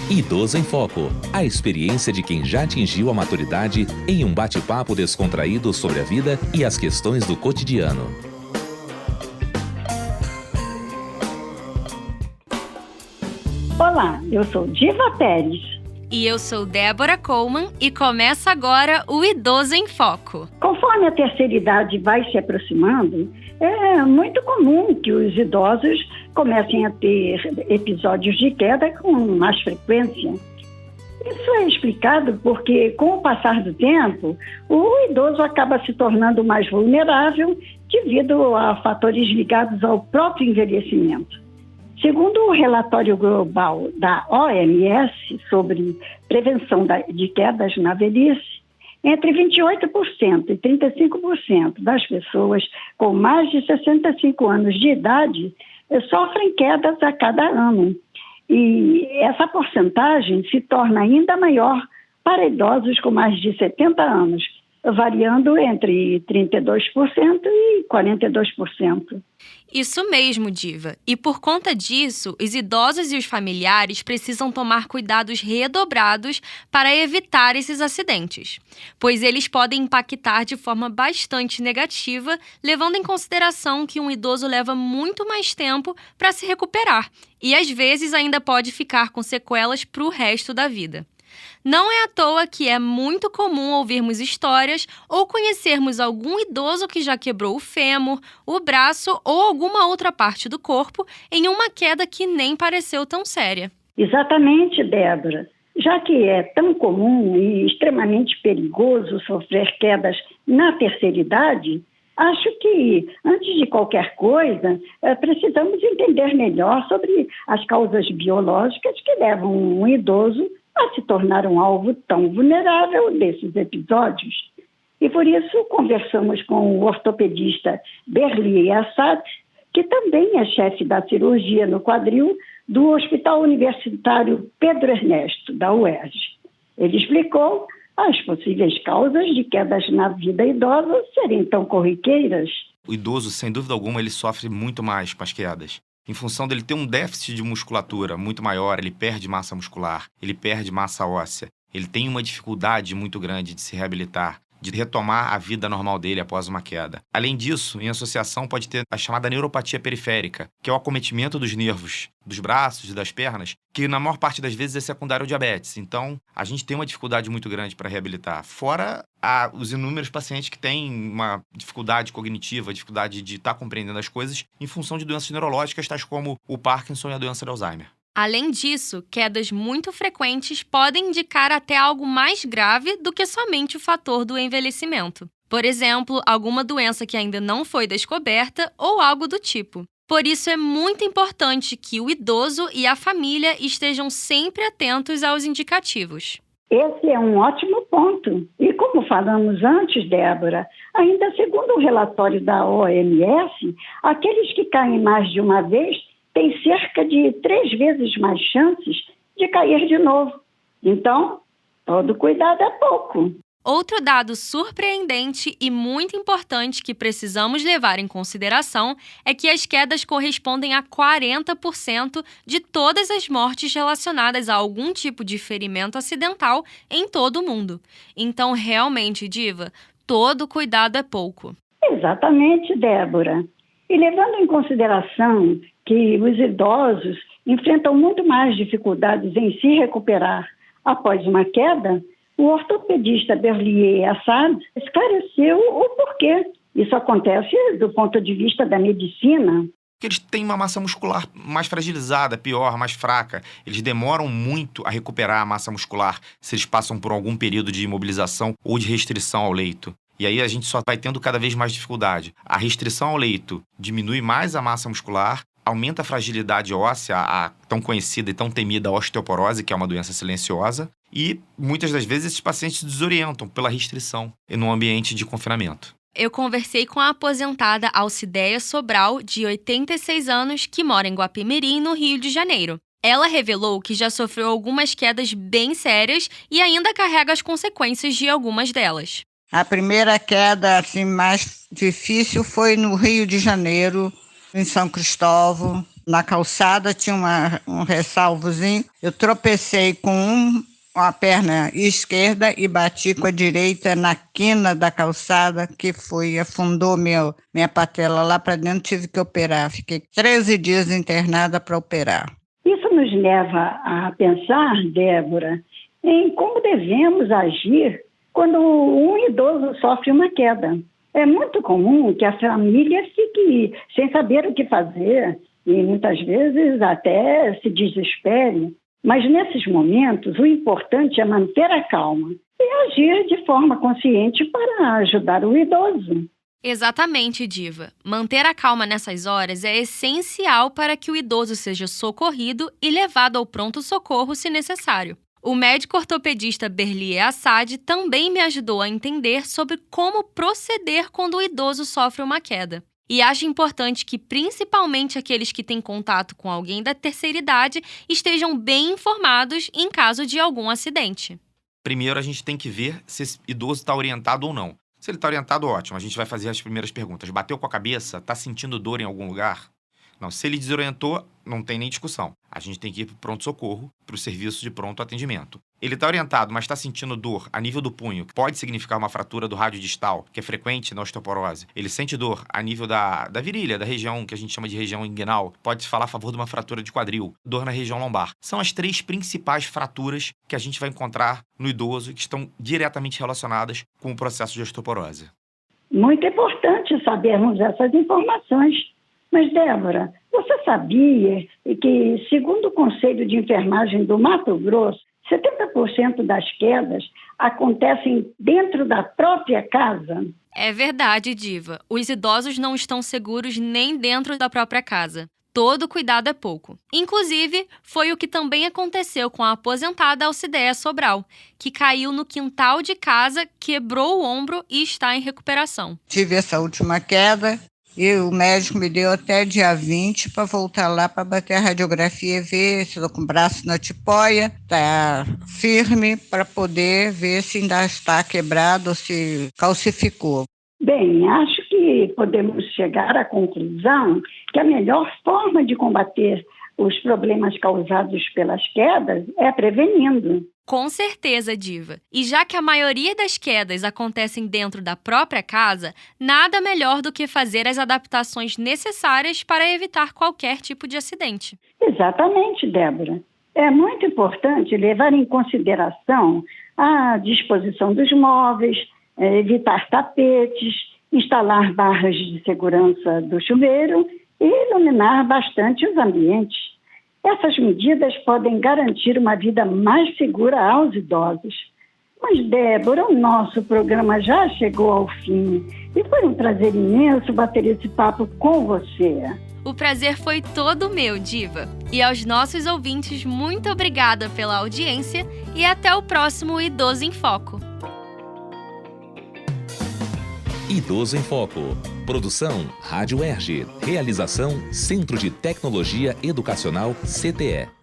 Idoso em Foco. A experiência de quem já atingiu a maturidade em um bate-papo descontraído sobre a vida e as questões do cotidiano. Olá, eu sou Diva Pérez. E eu sou Débora Coleman e começa agora o Idoso em Foco. Conforme a terceira idade vai se aproximando, é muito comum que os idosos comecem a ter episódios de queda com mais frequência. Isso é explicado porque, com o passar do tempo, o idoso acaba se tornando mais vulnerável devido a fatores ligados ao próprio envelhecimento. Segundo o relatório global da OMS sobre prevenção de quedas na velhice, entre 28% e 35% das pessoas com mais de 65 anos de idade sofrem quedas a cada ano. E essa porcentagem se torna ainda maior para idosos com mais de 70 anos, variando entre 32% e 42%. Isso mesmo, Diva. E por conta disso, os idosos e os familiares precisam tomar cuidados redobrados para evitar esses acidentes, pois eles podem impactar de forma bastante negativa, levando em consideração que um idoso leva muito mais tempo para se recuperar e às vezes ainda pode ficar com sequelas para o resto da vida. Não é à toa que é muito comum ouvirmos histórias ou conhecermos algum idoso que já quebrou o fêmur, o braço ou alguma outra parte do corpo em uma queda que nem pareceu tão séria. Exatamente, Débora. Já que é tão comum e extremamente perigoso sofrer quedas na terceira idade, acho que, antes de qualquer coisa, precisamos entender melhor sobre as causas biológicas que levam um idoso a se tornar um alvo tão vulnerável desses episódios. E por isso conversamos com o ortopedista Berlie Assad, que também é chefe da cirurgia no quadril do Hospital Universitário Pedro Ernesto, da UERJ. Ele explicou as possíveis causas de quedas na vida idosa serem tão corriqueiras. O idoso, sem dúvida alguma, ele sofre muito mais com as quedas. Em função dele ter um déficit de musculatura muito maior, ele perde massa muscular, ele perde massa óssea, ele tem uma dificuldade muito grande de se reabilitar, de retomar a vida normal dele após uma queda. Além disso, em associação pode ter a chamada neuropatia periférica, que é o acometimento dos nervos dos braços e das pernas, que na maior parte das vezes é secundário ao diabetes. Então, a gente tem uma dificuldade muito grande para reabilitar. Fora os inúmeros pacientes que têm uma dificuldade cognitiva, dificuldade de estar compreendendo as coisas em função de doenças neurológicas, tais como o Parkinson e a doença de Alzheimer. Além disso, quedas muito frequentes podem indicar até algo mais grave do que somente o fator do envelhecimento. Por exemplo, alguma doença que ainda não foi descoberta ou algo do tipo. Por isso, é muito importante que o idoso e a família estejam sempre atentos aos indicativos. Esse é um ótimo ponto. E como falamos antes, Débora, ainda segundo o relatório da OMS, aqueles que caem mais de uma vez tem cerca de 3 vezes mais chances de cair de novo. Então, todo cuidado é pouco. Outro dado surpreendente e muito importante que precisamos levar em consideração é que as quedas correspondem a 40% de todas as mortes relacionadas a algum tipo de ferimento acidental em todo o mundo. Então, realmente, Diva, todo cuidado é pouco. Exatamente, Débora. E levando em consideração que os idosos enfrentam muito mais dificuldades em se recuperar após uma queda, o ortopedista Berlie Assad esclareceu o porquê isso acontece do ponto de vista da medicina. Eles têm uma massa muscular mais fragilizada, pior, mais fraca. Eles demoram muito a recuperar a massa muscular se eles passam por algum período de imobilização ou de restrição ao leito. E aí a gente só vai tendo cada vez mais dificuldade. A restrição ao leito diminui mais a massa muscular, aumenta a fragilidade óssea, a tão conhecida e tão temida osteoporose, que é uma doença silenciosa, e muitas das vezes esses pacientes se desorientam pela restrição no ambiente de confinamento. Eu conversei com a aposentada Alcideia Sobral, de 86 anos, que mora em Guapimirim, no Rio de Janeiro. Ela revelou que já sofreu algumas quedas bem sérias e ainda carrega as consequências de algumas delas. A primeira queda assim, mais difícil foi no Rio de Janeiro, em São Cristóvão. Na calçada tinha um ressalvozinho. Eu tropecei com a perna esquerda e bati com a direita na quina da calçada, que afundou minha patela lá para dentro, tive que operar. Fiquei 13 dias internada para operar. Isso nos leva a pensar, Débora, em como devemos agir quando um idoso sofre uma queda. É muito comum que a família fique sem saber o que fazer e muitas vezes até se desespere. Mas nesses momentos, o importante é manter a calma e agir de forma consciente para ajudar o idoso. Exatamente, Diva. Manter a calma nessas horas é essencial para que o idoso seja socorrido e levado ao pronto-socorro se necessário. O médico ortopedista Berlier Assad também me ajudou a entender sobre como proceder quando o idoso sofre uma queda. E acho importante que, principalmente aqueles que têm contato com alguém da terceira idade, estejam bem informados em caso de algum acidente. Primeiro, a gente tem que ver se esse idoso está orientado ou não. Se ele está orientado, ótimo. A gente vai fazer as primeiras perguntas. Bateu com a cabeça? Está sentindo dor em algum lugar? Não, se ele desorientou, não tem nem discussão. A gente tem que ir para o pronto-socorro, para o serviço de pronto atendimento. Ele está orientado, mas está sentindo dor a nível do punho, que pode significar uma fratura do rádio distal, que é frequente na osteoporose. Ele sente dor a nível da virilha, da região que a gente chama de região inguinal. Pode falar a favor de uma fratura de quadril, dor na região lombar. São as 3 principais fraturas que a gente vai encontrar no idoso e que estão diretamente relacionadas com o processo de osteoporose. Muito importante sabermos essas informações. Mas, Débora, você sabia que, segundo o Conselho de Enfermagem do Mato Grosso, 70% das quedas acontecem dentro da própria casa? É verdade, Diva. Os idosos não estão seguros nem dentro da própria casa. Todo cuidado é pouco. Inclusive, foi o que também aconteceu com a aposentada Alcideia Sobral, que caiu no quintal de casa, quebrou o ombro e está em recuperação. Tive essa última queda. E o médico me deu até dia 20 para voltar lá para bater a radiografia e ver se estou com o braço na tipoia, está firme, para poder ver se ainda está quebrado ou se calcificou. Bem, acho que podemos chegar à conclusão que a melhor forma de combater os problemas causados pelas quedas é prevenindo. Com certeza, Diva. E já que a maioria das quedas acontecem dentro da própria casa, nada melhor do que fazer as adaptações necessárias para evitar qualquer tipo de acidente. Exatamente, Débora. É muito importante levar em consideração a disposição dos móveis, evitar tapetes, instalar barras de segurança do chuveiro e iluminar bastante os ambientes. Essas medidas podem garantir uma vida mais segura aos idosos. Mas, Débora, o nosso programa já chegou ao fim e foi um prazer imenso bater esse papo com você. O prazer foi todo meu, Diva. E aos nossos ouvintes, muito obrigada pela audiência e até o próximo Idoso em Foco. Idoso em Foco. Produção Rádio Erge. Realização Centro de Tecnologia Educacional CTE.